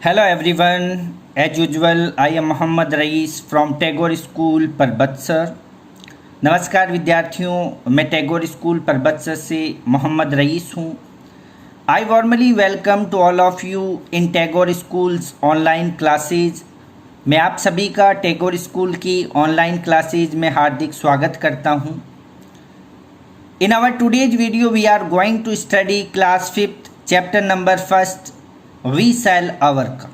Hello everyone, as usual I am Mohammad Raees from Tagore school Parbatsar. नमस्कार विद्यार्थियों, मैं Tagore school Parbatsar से मोहम्मद रईस हूँ। आई warmly welcome to all of you in Tagore schools online classes. मैं आप सभी का टैगोर स्कूल की ऑनलाइन क्लासेज में हार्दिक स्वागत करता हूँ। इन our today's video we are going to study class 5th chapter number 1 we shall overcome.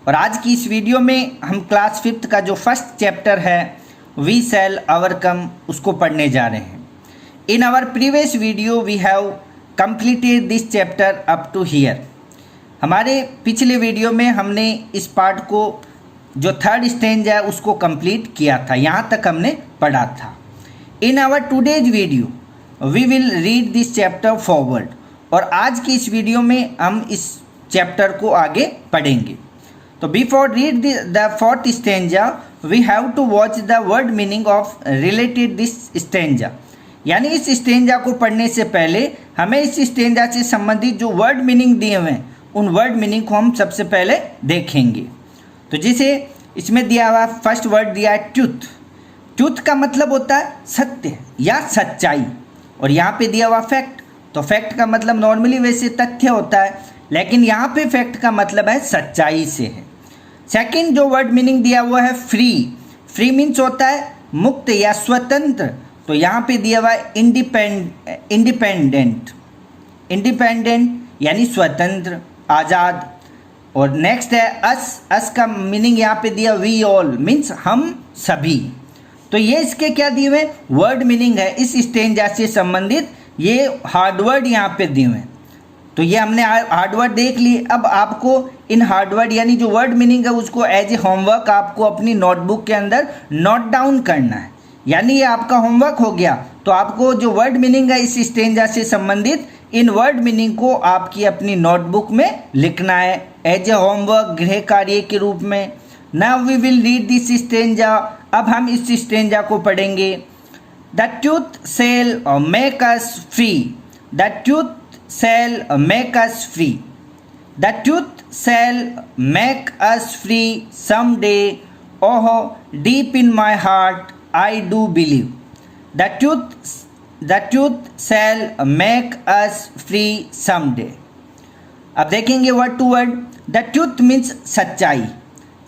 और आज की इस वीडियो में हम क्लास 5th का जो फर्स्ट चैप्टर है वी शैल ओवरकम उसको पढ़ने जा रहे हैं। In our previous video we have completed this chapter up to here. हमारे पिछले वीडियो में हमने इस पार्ट को जो थर्ड स्टेंजा है उसको कंप्लीट किया था, यहाँ तक हमने पढ़ा था। In our today's video we will read this chapter forward. और आज की इस वीडियो में हम इस चैप्टर को आगे पढ़ेंगे। तो before read the fourth stanza we have to watch the word meaning of related this stanza. यानी इस स्टेंजा को पढ़ने से पहले हमें इस स्टेंजा से संबंधित जो वर्ड मीनिंग दिए हुए हैं उन वर्ड मीनिंग को हम सबसे पहले देखेंगे। तो जैसे इसमें दिया हुआ फर्स्ट वर्ड दिया है ट्रूथ। ट्रूथ का मतलब होता है सत्य या सच्चाई, और यहाँ पे दिया हुआ फैक्ट। तो फैक्ट का मतलब नॉर्मली वैसे तथ्य होता है, लेकिन यहाँ पे फैक्ट का मतलब है सच्चाई से है। सेकंड जो वर्ड मीनिंग दिया हुआ है फ्री। फ्री मीन्स होता है मुक्त या स्वतंत्र। तो यहाँ पे दिया हुआ है इंडिपेंडेंट। इंडिपेंडेंट यानी स्वतंत्र, आज़ाद। और नेक्स्ट है अस। अस का मीनिंग यहाँ पे दिया वी ऑल मीन्स हम सभी। तो ये इसके क्या दिए हुए वर्ड मीनिंग है इस स्टेंजा से संबंधित। ये हार्ड वर्ड यहाँ पे दिए हुए हैं। तो ये हमने हार्ड वर्ड देख लिए। अब आपको इन हार्ड वर्ड यानी जो वर्ड मीनिंग है उसको एज ए होमवर्क आपको अपनी नोटबुक के अंदर नोट डाउन करना है। यानी ये आपका होमवर्क हो गया। तो आपको जो वर्ड मीनिंग है इस स्टेंजा से संबंधित इन वर्ड मीनिंग को आपकी अपनी नोटबुक में लिखना है एज ए होमवर्क, गृह कार्य के रूप में। Now we will read this stanza. अब हम इस स्टेंजा को पढ़ेंगे। The truth shall make us free. The truth shall make us free. The truth shall make us free someday. Oh, deep in my heart, I do believe. The truth shall make us free someday. अब देखेंगे word to word. The truth means सच्चाई।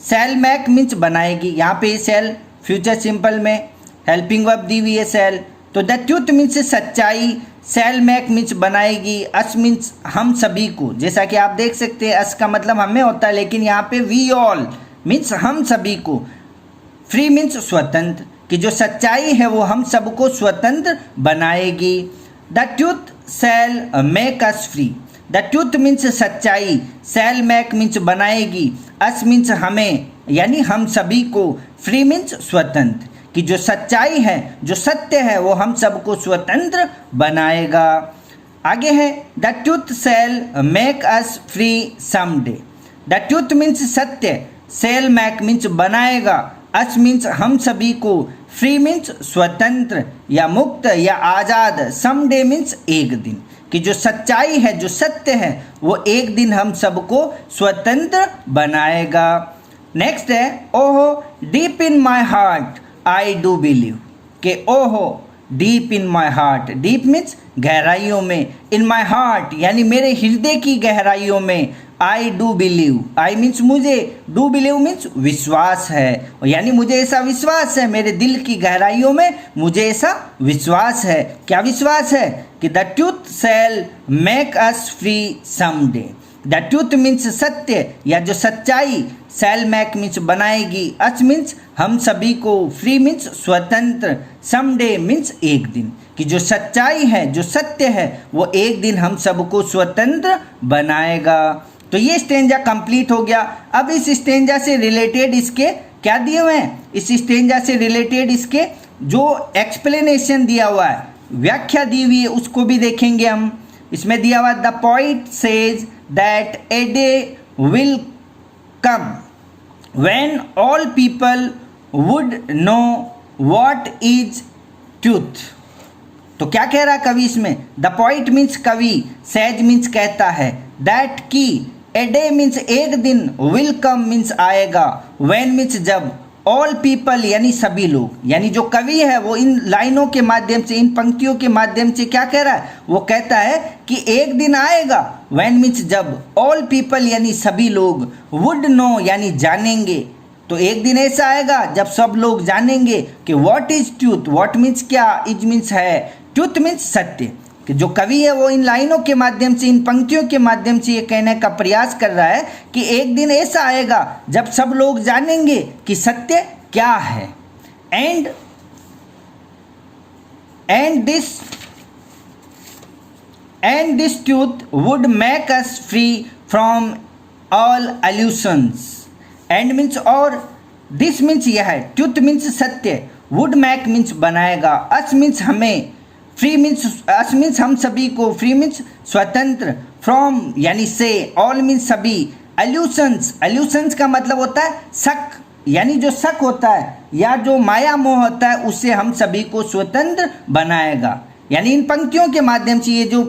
Shall make means बनाएगी। यहाँ पे shall future simple में helping verb दी हुई है शैल। तो द ट्रूथ मीन्स सच्चाई, शैल मेक मीन्स बनाएगी, अस मीन्स हम सभी को। जैसा कि आप देख सकते हैं अस का मतलब हमें होता है, लेकिन यहाँ पे वी ऑल मीन्स हम सभी को। फ्री मीन्स स्वतंत्र, कि जो सच्चाई है वो हम सबको स्वतंत्र बनाएगी। The truth shall make us free. The truth means सच्चाई, शैल मेक मीन्स बनाएगी, अस मीन्स हमें यानी हम सभी को, फ्री मीन्स स्वतंत्र, कि जो सच्चाई है जो सत्य है वो हम सबको स्वतंत्र बनाएगा। आगे है the truth shall make us free someday. The truth means सत्य, शैल मेक मीन्स बनाएगा, अस मीन्स हम सभी को, फ्री मीन्स स्वतंत्र या मुक्त या आज़ाद, समडे मीन्स एक दिन, कि जो सच्चाई है जो सत्य है वो एक दिन हम सबको स्वतंत्र बनाएगा। नेक्स्ट है ओहो deep in my heart I do believe. के ओहो deep in my heart, deep means गहराइयों में, इन माई हार्ट यानी मेरे हृदय की गहराइयों में, I do believe, I means मुझे, डू बिलीव मीन्स विश्वास है, यानी मुझे ऐसा विश्वास है, मेरे दिल की गहराइयों में मुझे ऐसा विश्वास है। क्या विश्वास है? कि the truth shall make us free someday. The truth means सत्य या जो सच्चाई, शैल मेक मीन्स बनाएगी, अस मीन्स हम सभी को, फ्री मीन्स स्वतंत्र, समडे मीन्स एक दिन, कि जो सच्चाई है जो सत्य है वो एक दिन हम सबको स्वतंत्र बनाएगा। तो ये स्टेंजा कंप्लीट हो गया। अब इस स्टेंजा से रिलेटेड इसके क्या दिए हुए हैं? इस स्टेंजा से रिलेटेड इसके जो एक्सप्लेनेशन दिया हुआ है, व्याख्या दी हुई है, उसको भी देखेंगे हम। इसमें दिया हुआ the poet says that a day will come when all people would know what is truth। तो क्या कह रहा कवि इसमें? द पोइट मीन्स कवि, सेज मीन्स कहता है, दैट की, ए डे मीन्स एक दिन, विल कम मीन्स आएगा, व्हेन मीन्स जब, ऑल पीपल यानी सभी लोग। यानी जो कवि है वो इन लाइनों के माध्यम से, इन पंक्तियों के माध्यम से क्या कह रहा है, वो कहता है कि एक दिन आएगा, व्हेन मीन्स जब, ऑल पीपल यानी सभी लोग, वुड नो यानी जानेंगे। तो एक दिन ऐसा आएगा जब सब लोग जानेंगे कि what is truth, what means क्या, इज मीन्स है, ट्रूथ मीन्स सत्य। कि जो कवि है वो इन लाइनों के माध्यम से, इन पंक्तियों के माध्यम से ये कहने का प्रयास कर रहा है कि एक दिन ऐसा आएगा जब सब लोग जानेंगे कि सत्य क्या है। And this truth would make us free from all एल्यूशंस। And means और, दिस मीन्स यह है, ट्रूथ मीन्स सत्य, वुड मेक मीन्स बनाएगा, अस मीन्स हमें, फ्री मीन्स अस मीन्स हम सभी को, फ्री मीन्स स्वतंत्र, फ्रॉम यानी से, ऑल मीन्स सभी, एल्यूशंस का मतलब होता है शक, यानी जो शक होता है या जो माया मोह होता है उससे हम सभी को स्वतंत्र बनाएगा। यानी इन पंक्तियों के माध्यम से, ये जो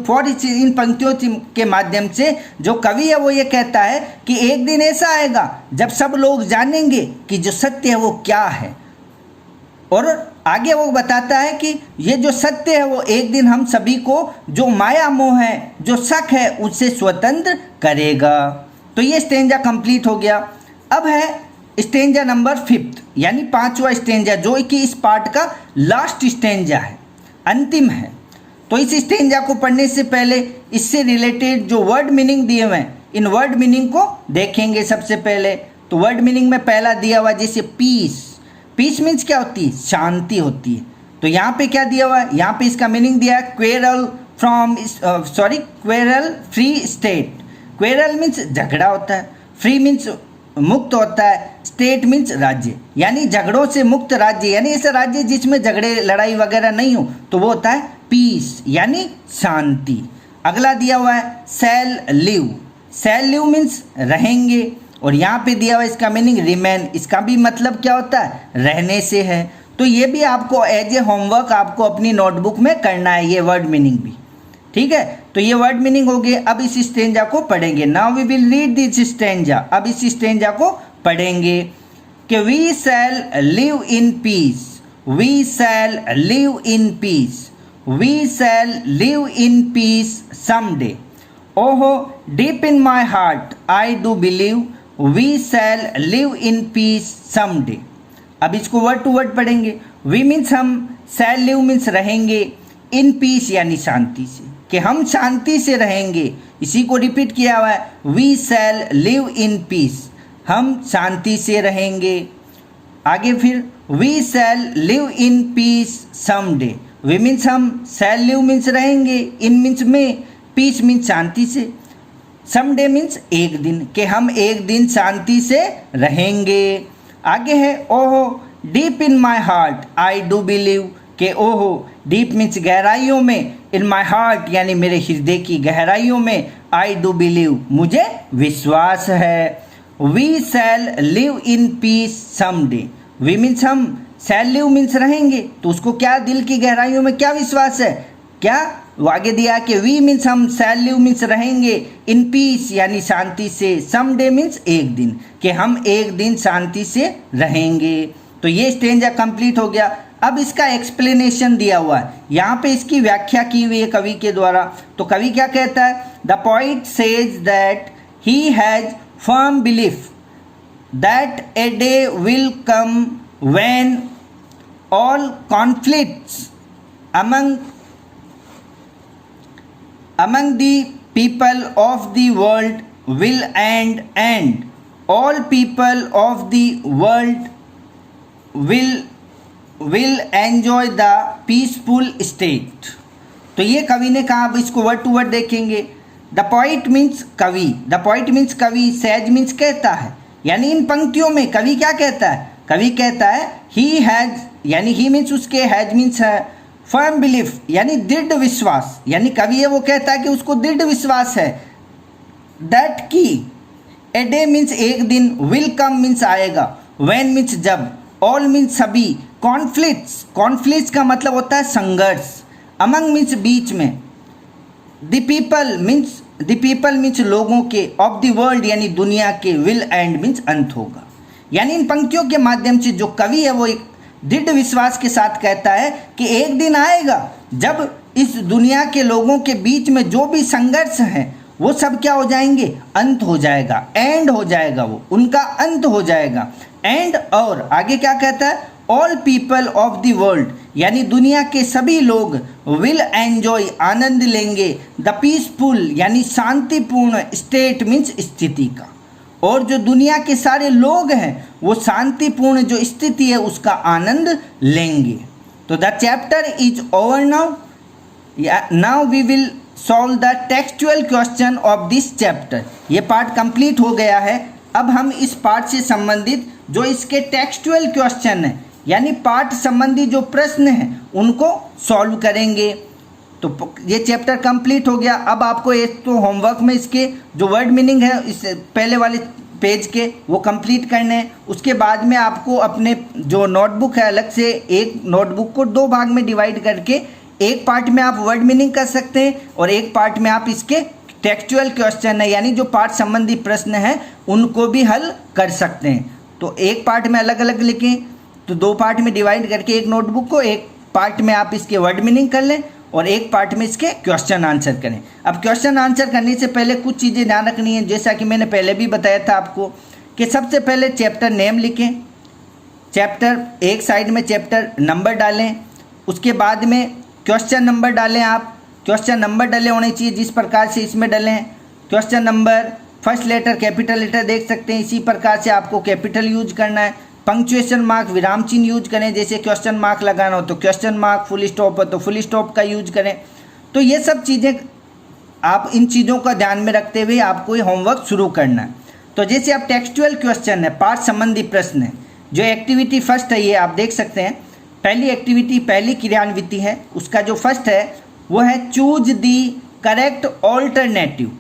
इन पंक्तियों के माध्यम से जो कवि है वो ये कहता है कि एक दिन ऐसा आएगा जब सब लोग जानेंगे कि जो सत्य है वो क्या है। और आगे वो बताता है कि ये जो सत्य है वो एक दिन हम सभी को जो माया मोह है, जो शक है, उससे स्वतंत्र करेगा। तो ये स्टेंजा कंप्लीट हो गया। अब है स्टेंजा नंबर 5, यानी 5वां स्टेंजा, जो कि इस पार्ट का लास्ट स्टेंजा है, अंतिम है। तो इस स्टेंजा को पढ़ने से पहले इससे रिलेटेड जो वर्ड मीनिंग दिए हुए हैं, इन वर्ड मीनिंग को देखेंगे सबसे पहले। तो वर्ड मीनिंग में पहला दिया हुआ जैसे पीस, पीस मीन्स क्या होती है, शांति होती है। तो यहाँ पे क्या दिया हुआ है, यहाँ पे इसका मीनिंग दिया है quarrel quarrel free state. Quarrel means झगड़ा होता है, फ्री मीन्स मुक्त होता है, स्टेट मीन्स राज्य, यानी झगड़ों से मुक्त राज्य, यानी ऐसा राज्य जिसमें झगड़े लड़ाई वगैरह नहीं हो, तो वो होता है पीस यानी शांति। अगला दिया हुआ है शैल लिव मीन्स रहेंगे, और यहाँ पे दिया हुआ इसका मीनिंग रिमेन, इसका भी मतलब क्या होता है, रहने से है। तो ये भी आपको एज ए होमवर्क आपको अपनी नोटबुक में करना है, ये वर्ड मीनिंग भी, ठीक है। तो ये वर्ड मीनिंग हो गए। अब इस स्टेंजा को पढ़ेंगे। Now we will read this stanza. अब इस स्टेंजा को पढ़ेंगे कि we shall live in piece, we shall live in piece, we shall live in peace someday. ओहो deep in my heart I do believe we shall live in peace someday. अब इसको word to word पढ़ेंगे। We means हम, shall live means रहेंगे, in peace यानी शांति से, कि हम शांति से रहेंगे। इसी को रिपीट किया हुआ है, we shall live in peace, हम शांति से रहेंगे। आगे फिर we shall live in peace someday. We means हम, शैल लिव मीन्स रहेंगे, इन मीन्स में, पीस मीन्स शांति से, समडे मीन्स एक दिन, कि हम एक दिन शांति से रहेंगे। आगे है ओहो deep in my heart I do believe, के ओहो डीप मीन्स गहराइयों में, इन माई हार्ट यानी मेरे हृदय की गहराइयों में, आई डू बिलीव मुझे विश्वास है। We shall live in peace someday. We means हम, शैल लिव मीन्स रहेंगे, तो उसको क्या दिल की गहराइयों में क्या विश्वास है, क्या वो आगे दिया कि वी मीन्स हम, शैल लिव मीन्स रहेंगे, इन पीस यानी शांति से, समडे मीन्स एक दिन, कि हम एक दिन शांति से रहेंगे। तो ये स्टेंजा कंप्लीट हो गया। अब इसका एक्सप्लेनेशन दिया हुआ है, यहाँ पे इसकी व्याख्या की हुई है कवि के द्वारा। तो कवि क्या कहता है, the poet says that he has firm belief that a day will come when all conflicts among the people of the world will end, and all people of the world will enjoy the peaceful state। तो ये कवि ने कहा। अब इसको word to word देखेंगे। The poet means कवि, the poet means कवि, सेज मीन्स कहता है, यानी इन पंक्तियों में कवि क्या कहता है, कवि कहता है ही हैज, यानी ही मीन्स उसके, हैज मीन्स है, फर्म बिलीफ यानी दृढ़ विश्वास, यानी कवि है वो कहता है कि उसको दृढ़ विश्वास है, दैट की, ए डे मीन्स एक दिन, विल कम मीन्स आएगा, व्हेन मीन्स जब, ऑल मीन्स सभी, कॉन्फ्लिक्ट्स का मतलब होता है संघर्ष, अमंग मीन्स बीच में, the people means the people means लोगों के, ऑफ द वर्ल्ड यानी दुनिया के, विल एंड मीन्स अंत होगा। यानी इन पंक्तियों के माध्यम से जो कवि है वो एक दृढ़ विश्वास के साथ कहता है कि एक दिन आएगा जब इस दुनिया के लोगों के बीच में जो भी संघर्ष है वो सब क्या हो जाएंगे, अंत हो जाएगा, एंड हो जाएगा, वो उनका अंत हो जाएगा। एंड और आगे क्या कहता है, all people of the world यानी दुनिया के सभी लोग विल एंजॉय आनंद लेंगे द पीसफुल यानी शांतिपूर्ण स्टेट मीन्स स्थिति का, और जो दुनिया के सारे लोग हैं वो शांतिपूर्ण जो स्थिति है उसका आनंद लेंगे। तो the chapter is over now, now we will solve the textual question of this chapter. ये पार्ट कंप्लीट हो गया है। अब हम इस पार्ट से संबंधित जो इसके टेक्सचुअल क्वेश्चन है यानी पाठ संबंधी जो प्रश्न हैं उनको सॉल्व करेंगे। तो ये चैप्टर कंप्लीट हो गया। अब आपको एक तो होमवर्क में इसके जो वर्ड मीनिंग है इस पहले वाले पेज के वो कंप्लीट करने हैं। उसके बाद में आपको अपने जो नोटबुक है अलग से एक नोटबुक को 2 भाग में डिवाइड करके एक पार्ट में आप वर्ड मीनिंग कर सकते हैं और एक पार्ट में आप इसके टेक्सचुअल क्वेश्चन है यानी जो पाठ संबंधी प्रश्न हैं उनको भी हल कर सकते हैं। तो एक पार्ट में अलग अलग लिखें, तो 2 पार्ट में डिवाइड करके एक नोटबुक को एक पार्ट में आप इसके वर्ड मीनिंग कर लें और एक पार्ट में इसके क्वेश्चन आंसर करें। अब क्वेश्चन आंसर करने से पहले कुछ चीज़ें ध्यान रखनी है, जैसा कि मैंने पहले भी बताया था आपको कि सबसे पहले चैप्टर नेम लिखें, चैप्टर एक साइड में चैप्टर नंबर डालें, उसके बाद में क्वेश्चन नंबर डालें। आप क्वेश्चन नंबर डले होने चाहिए जिस प्रकार से इसमें डलें। Question number first letter capital letter देख सकते हैं, इसी प्रकार से आपको कैपिटल यूज करना है। पंक्चुएशन मार्क विराम चिन्ह यूज करें, जैसे क्वेश्चन मार्क लगाना हो तो क्वेश्चन मार्क, फुल स्टॉप हो तो फुल स्टॉप का यूज करें। तो ये सब चीज़ें आप इन चीज़ों का ध्यान में रखते हुए आपको ये होमवर्क शुरू करना है। तो जैसे आप टेक्सचुअल क्वेश्चन है, पाठ संबंधी प्रश्न है, जो एक्टिविटी फर्स्ट है ये आप देख सकते हैं। पहली एक्टिविटी पहली क्रियान्विति है, उसका जो फर्स्ट है वो है choose the correct alternative.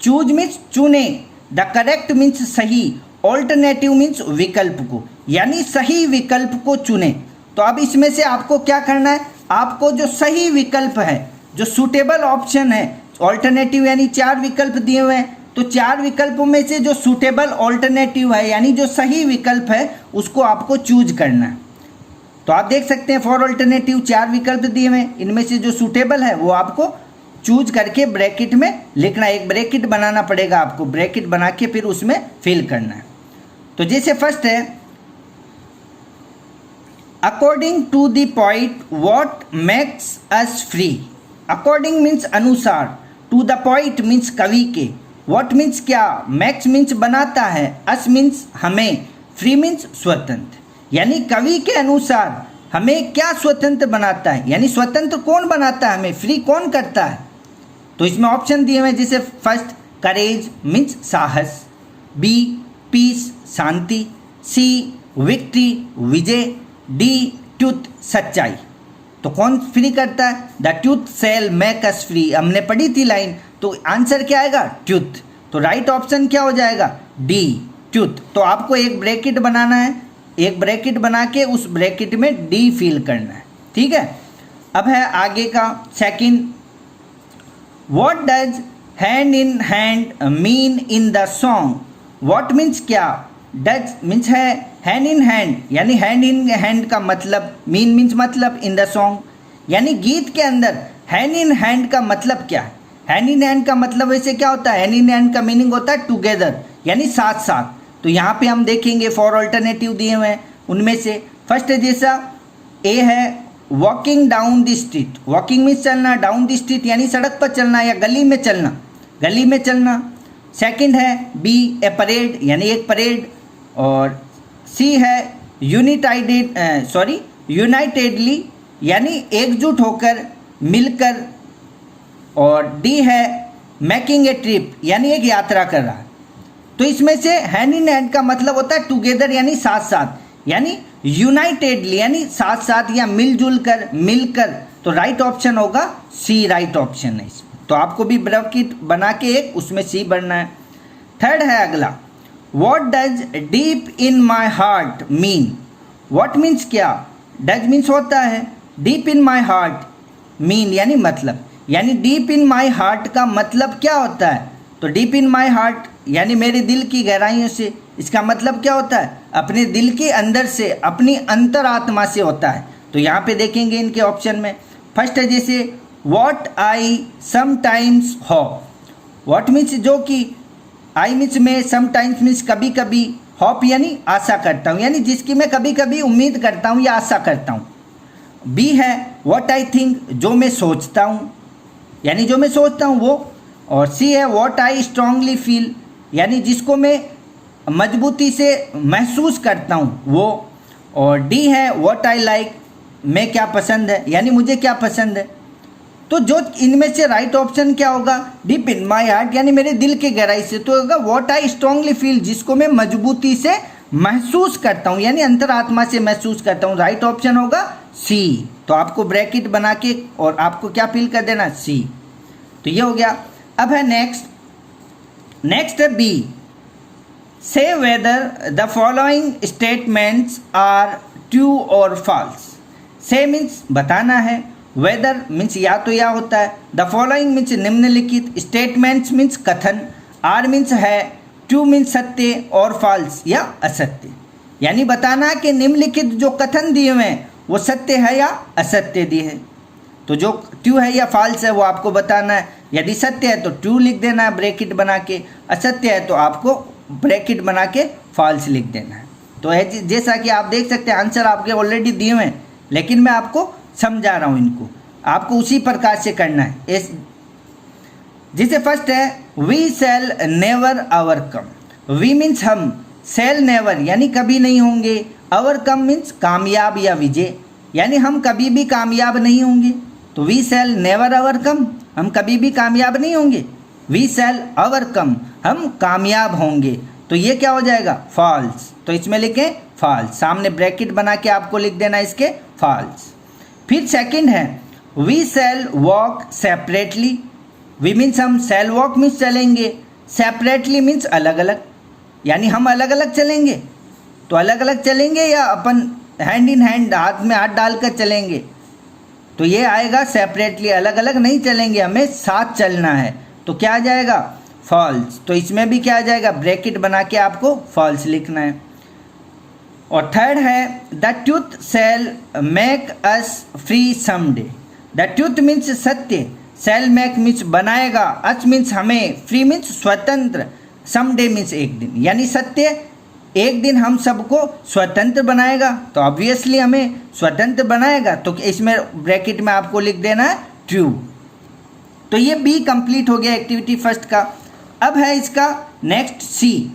Choose means चुने, द करेक्ट मीन्स सही, ऑल्टरनेटिव मीन्स विकल्प को, यानी सही विकल्प को चुने। तो अब इसमें से आपको क्या करना है, आपको जो सही विकल्प है, जो सूटेबल ऑप्शन है, ऑल्टरनेटिव यानी 4 विकल्प दिए हुए हैं, तो 4 विकल्पों में से जो सूटेबल ऑल्टरनेटिव है यानी जो सही विकल्प है उसको आपको चूज करना है। तो आप देख सकते हैं 4 ऑल्टरनेटिव 4 विकल्प दिए हुए हैं, इनमें से जो सूटेबल है वो आपको चूज करके ब्रैकेट में लिखना है। एक ब्रैकेट बनाना पड़ेगा आपको, ब्रैकेट बना के फिर उसमें फिल करना है। तो जैसे फर्स्ट है according to the point what makes us free. According means अनुसार, टू द पॉइंट मीन्स कवि के, व्हाट मीन्स क्या, मैक्स मीन्स बनाता है, अस मीन्स हमें, फ्री मीन्स स्वतंत्र। यानी कवि के अनुसार हमें क्या स्वतंत्र बनाता है, यानी स्वतंत्र कौन बनाता है, हमें फ्री कौन करता है। तो इसमें ऑप्शन दिए हुए हैं, जैसे फर्स्ट करेज मीन्स साहस, बी पीस शांति, सी विक्ट्री विजय, डी ट्रूथ सच्चाई। तो कौन फ्री करता है, the truth shall make us free, हमने पढ़ी थी लाइन, तो आंसर क्या आएगा ट्रूथ। तो राइट ऑप्शन क्या हो जाएगा, डी ट्रूथ। तो आपको एक ब्रैकेट बनाना है, एक ब्रैकेट बना के उस ब्रैकेट में डी फिल करना है, ठीक है। अब है आगे का second, what does hand in hand mean in the song. What means क्या, डज मीन्स है हैंड इन हैंड, यानी हैंड इन हैंड का मतलब, मीन मीन्स मतलब, इन द सॉन्ग यानी गीत के अंदर हैंड इन हैंड का मतलब क्या है। हैंड इन हैंड का मतलब वैसे क्या होता है, हैंड इन हैंड का मीनिंग होता है टुगेदर यानी साथ साथ। तो यहाँ पे हम देखेंगे 4 ऑल्टरनेटिव दिए हुए हैं, उनमें से फर्स्ट जैसा ए है walking down the street. Walking means चलना, डाउन द स्ट्रीट यानी सड़क पर चलना या गली में चलना, गली में चलना। सेकंड है बी ए परेड यानी एक परेड, और सी है यूनाइटेडली यानी एकजुट होकर, मिलकर, और डी है मेकिंग ए ट्रिप यानी एक यात्रा कर रहा है। तो इसमें से हैंड इन हैंड का मतलब होता है टुगेदर यानी साथ साथ, यानी यूनाइटेडली यानी साथ साथ या मिलजुल कर, मिलकर। तो राइट ऑप्शन होगा सी, राइट ऑप्शन है इसमें। तो आपको भी ब्रैकेट बना के एक उसमें सी भरना है। थर्ड है अगला, what does deep in my heart mean. What means क्या, डज मीन्स होता है, deep in my heart mean यानी मतलब, यानी डीप इन माई हार्ट का मतलब क्या होता है? तो डीप इन माई हार्ट यानी मेरे दिल की गहराइयों से, इसका मतलब क्या होता है? अपने दिल के अंदर से, अपनी अंतरात्मा से होता है। तो यहाँ पे देखेंगे इनके ऑप्शन में, फर्स्ट है जैसे what I sometimes hope. What means जो कि, आई मीन्स में, समटाइम्स मीन्स कभी कभी, होप यानी आशा करता हूँ, यानी जिसकी मैं कभी कभी उम्मीद करता हूँ या आशा करता हूँ। बी है व्हाट आई थिंक, जो मैं सोचता हूँ, यानी जो मैं सोचता हूँ वो। और सी है व्हाट आई स्ट्रांगली फील, यानी जिसको मैं मजबूती से महसूस करता हूँ वो। और डी है व्हाट आई लाइक, मैं क्या पसंद है, यानी मुझे क्या पसंद है। तो जो इनमें से राइट ऑप्शन क्या होगा? डीप इन माई हार्ट यानी मेरे दिल के गहराई से। तो होगा व्हाट आई स्ट्रांगली फील, जिसको मैं मजबूती से महसूस करता हूँ, यानी अंतरात्मा से महसूस करता हूँ। राइट ऑप्शन होगा सी। तो आपको ब्रैकेट बना के और आपको क्या फिल कर देना? सी। तो ये हो गया। अब है नेक्स्ट है B, say whether the following statements are true और फॉल्स। से मीन्स बताना है, वेदर मीन्स या तो या होता है, द फॉलोइंग मीन्स निम्नलिखित, स्टेटमेंट्स मीन्स कथन, आर मीन्स है, ट्रू मीन्स सत्य और फॉल्स या असत्य। यानी बताना है कि निम्नलिखित जो कथन दिए हुए हैं वो सत्य है या असत्य दिए हैं। तो जो ट्रू है या फॉल्स है वो आपको बताना है। यदि सत्य है तो ट्रू लिख देना है ब्रैकेट बना के, असत्य है तो आपको ब्रैकेट बना के फॉल्स लिख देना है। तो है जैसा कि आप देख सकते हैं आंसर आपके ऑलरेडी दिए हुए हैं, लेकिन मैं आपको समझा रहा हूँ इनको, आपको उसी प्रकार से करना है। जैसे फर्स्ट है we shall never overcome. We means हम, शैल नेवर यानी कभी नहीं होंगे, ओवरकम मीन्स कामयाब या विजय, यानी हम कभी भी कामयाब नहीं होंगे। तो वी शैल नेवर ओवरकम, हम कभी भी कामयाब नहीं होंगे। वी शैल ओवरकम, हम कामयाब होंगे। तो ये क्या हो जाएगा? फॉल्स। तो इसमें लिखें फॉल्स, सामने ब्रैकेट बना के आपको लिख देना इसके फॉल्स। फिर सेकंड है we shall walk separately. We means हम, शैल वॉक मीन्स चलेंगे, सेपरेटली मीन्स अलग अलग, यानी हम अलग अलग चलेंगे। तो अलग अलग चलेंगे या अपन हैंड इन हैंड, हाथ में हाथ डालकर चलेंगे। तो ये आएगा सेपरेटली, अलग अलग नहीं चलेंगे, हमें साथ चलना है। तो क्या आ जाएगा? फॉल्स। तो इसमें भी क्या आ जाएगा? ब्रैकेट बना के आपको फॉल्स लिखना है। और थर्ड है the truth shall make us free someday. The truth means सत्य, शैल मेक मीन्स बनाएगा, अस मीन्स हमें, फ्री मीन्स स्वतंत्र, समडे मीन्स एक दिन, यानी सत्य एक दिन हम सबको स्वतंत्र बनाएगा। तो ऑब्वियसली हमें स्वतंत्र बनाएगा, तो इसमें ब्रैकेट में आपको लिख देना है ट्रू। तो ये बी कंप्लीट हो गया एक्टिविटी फर्स्ट का। अब है इसका नेक्स्ट सी।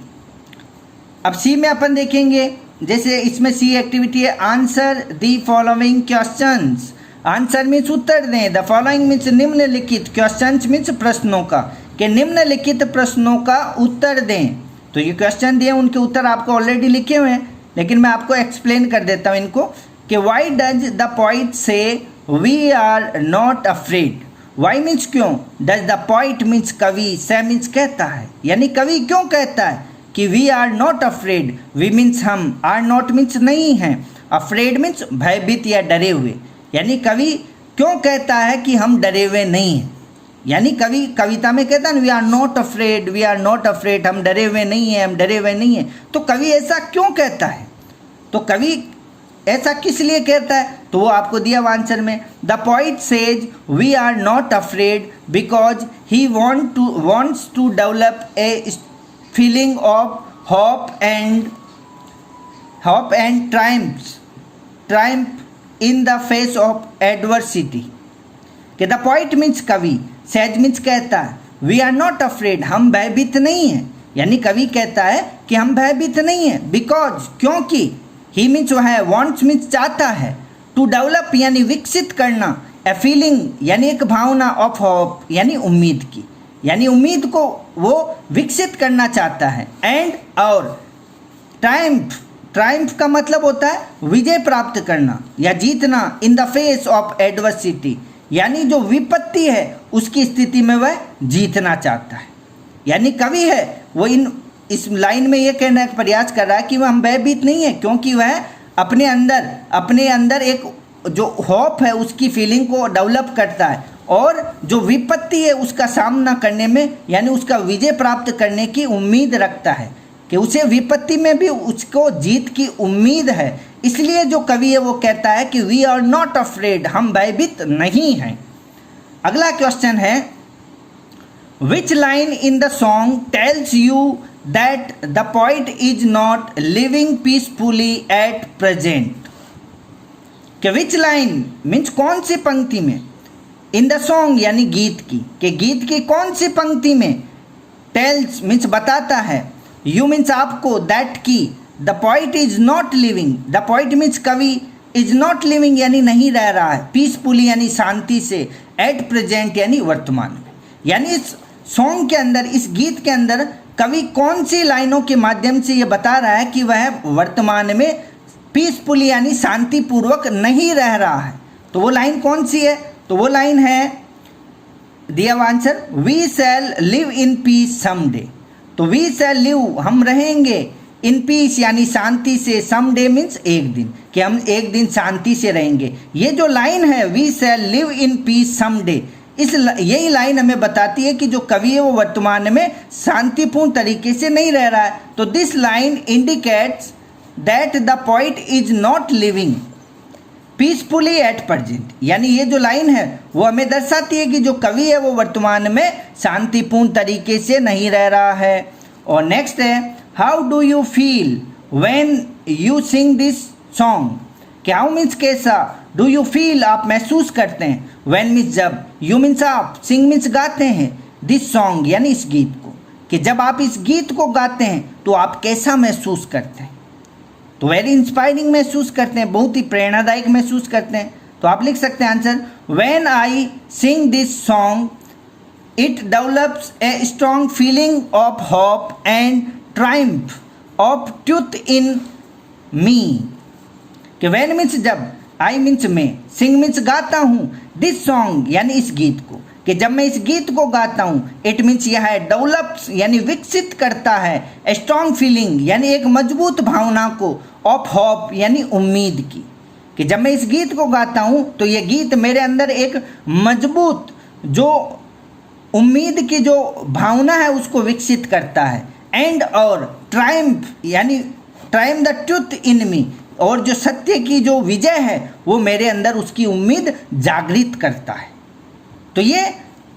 अब सी में अपन देखेंगे, जैसे इसमें सी एक्टिविटी है answer the following questions. Answer means उत्तर दें, द फॉलोइंग मीन्स निम्नलिखित, क्वेश्चंस मीन्स प्रश्नों का, कि निम्नलिखित प्रश्नों का उत्तर दें। तो ये क्वेश्चन दिए, उनके उत्तर आपको ऑलरेडी लिखे हुए हैं, लेकिन मैं आपको एक्सप्लेन कर देता हूँ इनको कि why does the poet say we are not afraid. Why means क्यों, डज द पोइट मीन्स कवि, से मीन्स कहता है, यानी कवि क्यों कहता है कि we are not afraid. We means हम, आर नॉट मीन्स नहीं हैं, अफ्रेड मीन्स भयभीत या डरे हुए, यानी कवि क्यों कहता है कि हम डरे हुए नहीं हैं। यानी कवि कविता में कहता है we are not afraid, we are not afraid, हम डरे हुए नहीं हैं, हम डरे हुए नहीं हैं। तो कवि ऐसा क्यों कहता है, तो कवि ऐसा किस लिए कहता है, तो वो आपको दिया हुआ आंसर में। The poet says we are not afraid because he wants to develop a feeling of hope and triumph in the face of adversity. कि द पोइट मीन्स कवि, सेज मीन्स कहता है, वी आर नॉट अफ्रेड, हम भयभीत नहीं हैं, यानी कवि कहता है कि हम भयभीत नहीं हैं, बिकॉज क्योंकि, ही मीन्स वो है, वॉन्ट्स मीन्स चाहता है, टू डेवलप यानी विकसित करना, ए फीलिंग यानी एक भावना, ऑफ होप यानी उम्मीद की, यानी उम्मीद को वो विकसित करना चाहता है, एंड और ट्रायम्फ का मतलब होता है विजय प्राप्त करना या जीतना, इन द फेस ऑफ एडवर्सिटी यानी जो विपत्ति है उसकी स्थिति में वह जीतना चाहता है। यानी कवि है वो इस लाइन में ये कहने का प्रयास कर रहा है कि वह हम भयभीत नहीं है, क्योंकि वह अपने अंदर एक जो होप है उसकी फीलिंग को डेवलप करता है, और जो विपत्ति है उसका सामना करने में यानी उसका विजय प्राप्त करने की उम्मीद रखता है, कि उसे विपत्ति में भी उसको जीत की उम्मीद है। इसलिए जो कवि है वो कहता है कि वी आर नॉट अफ्रेड, हम भयभीत नहीं हैं। अगला क्वेश्चन है, which line in the song tells you that the poet is not living peacefully at present. कि विच लाइन मीन्स कौन सी पंक्ति में, इन द सॉन्ग यानी गीत की, कि गीत की कौन सी पंक्ति में, टेल्स मीन्स बताता है, यू मीन्स आपको, दैट की the poet is not living, the poet means कवि, इज नॉट लिविंग यानी नहीं रह रहा है, पीसफुली यानी शांति से, एट प्रेजेंट यानी वर्तमान में। यानी इस सॉन्ग के अंदर, इस गीत के अंदर कवि कौन सी लाइनों के माध्यम से ये बता रहा है कि वह वर्तमान में पीसफुली यानी शांतिपूर्वक नहीं रह रहा है। तो वो लाइन कौन सी है, तो वो लाइन है, दिया answer, we shall live in peace someday. तो वी शैल लिव हम रहेंगे, इन पीस यानी शांति से, समडे मीन्स एक दिन, कि हम एक दिन शांति से रहेंगे। ये जो लाइन है we shall live in peace someday, यही लाइन हमें बताती है कि जो कवि है वो वर्तमान में शांतिपूर्ण तरीके से नहीं रह रहा है। तो this line indicates that the poet is not living peacefully at present, यानी ये जो लाइन है वो हमें दर्शाती है कि जो कवि है वो वर्तमान में शांतिपूर्ण तरीके से नहीं रह रहा है। और नेक्स्ट है, how do you feel when you sing this song. क्या हाउ मीन्स कैसा, डू यू फील आप महसूस करते हैं, व्हेन मीन्स जब, यू मीन्स आप, सिंग मीन्स गाते हैं, दिस सॉन्ग यानी इस गीत को, कि जब आप इस गीत को गाते हैं तो आप कैसा महसूस करते हैं। तो वेरी इंस्पायरिंग महसूस करते हैं, बहुत ही प्रेरणादायक महसूस करते हैं। तो आप लिख सकते हैं answer, when I Singh this song it develops a strong feeling of hope and Triumph of truth इन मी। कि व्हेन मीन्स जब, आई मीन्स मैं, सिंग मीन्स गाता हूँ, दिस सॉन्ग यानी इस गीत को, कि जब मैं इस गीत को गाता हूँ, इट मीन्स यह है डेवलप्स यानी विकसित करता है, स्ट्रॉन्ग फीलिंग यानी एक मजबूत भावना को, ऑफ होप यानी उम्मीद की, कि जब मैं इस गीत को गाता हूँ तो ये गीत मेरे अंदर एक मजबूत जो उम्मीद की जो भावना है उसको विकसित करता है। एंड और ट्रायम्फ यानी ट्रायम्फ द ट्रुथ इन मी, और जो सत्य की जो विजय है वो मेरे अंदर उसकी उम्मीद जागृत करता है। तो ये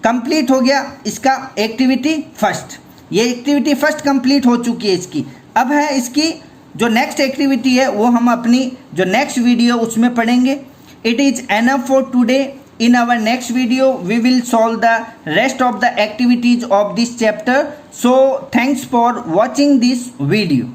कंप्लीट हो गया इसका एक्टिविटी फर्स्ट। ये एक्टिविटी फर्स्ट कंप्लीट हो चुकी है इसकी। अब है इसकी जो नेक्स्ट एक्टिविटी है वो हम अपनी जो नेक्स्ट वीडियो उसमें पढ़ेंगे। It is enough for today. In our next video we will solve the rest of the activities of this chapter. So thanks for watching this video.